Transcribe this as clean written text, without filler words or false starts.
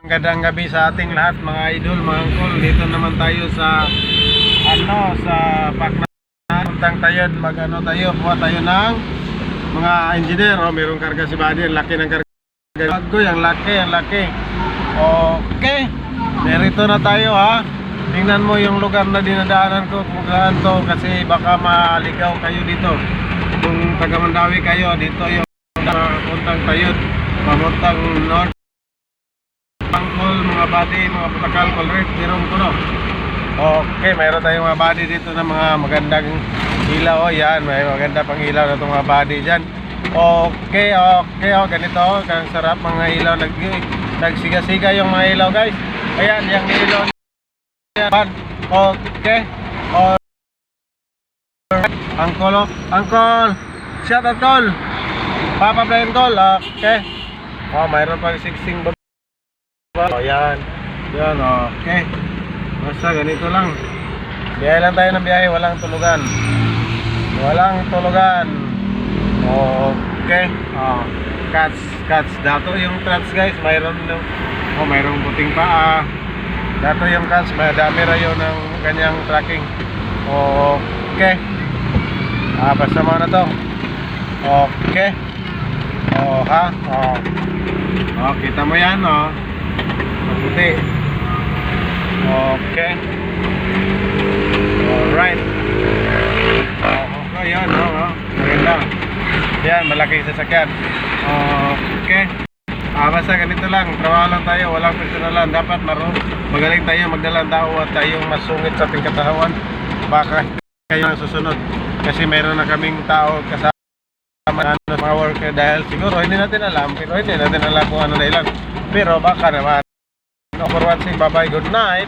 Magandang gabi sa ating lahat mga idol, mga angkol. Dito naman tayo sa sa Pakna. Puntang tayo, kuha tayo ng mga engineer. Mayroong karga si Buddy, ang laki ng karga. Ang laki. Okay. Narito na tayo ha. Tingnan mo yung lugar na dinadaanan ko kung saan to, kasi baka maligaw kayo dito. Kung taga Mandawi kayo, dito yung puntang tayo, pamuntang north. Angkol, mga body, mga putakal, colrate, dirong kuno. Okay, mayroon tayong mga body dito na mga magandang ilaw. Yan, may maganda pang ilaw na itong mga body dyan. Okay, ganito, kang sarap mga ilaw. Nagsiga-siga yung mga ilaw guys. Ayan, yung ilaw. Okay. Angkol, shout out call. Papa Brian call, okay. Mayroon pang 16 yan, okay. Basta ganito lang. Biyahe lang tayo ng biyahe, walang tulugan. Okay. Cuts. Dato yung cuts guys, mayroong puting paa. Dato yung cuts, madami rayo ng kanyang tracking. Okay. Basta mo na to. Okay. Kita mo yan, mabuti. Okay. Alright. Okay, yan, maganda. Yan, malaking sasakyan. Okay. Basta ganito lang, trabaho lang tayo, walang personalan. Dapat magaling tayo magdala ng tao at tayong masungit sa ating katawan. Baka kayo ang susunod. Kasi mayroon na kaming tao kasama mga worker, dahil siguro hindi natin alam kung ano dahilan. Pero baka naman. For watching, bye bye, good night.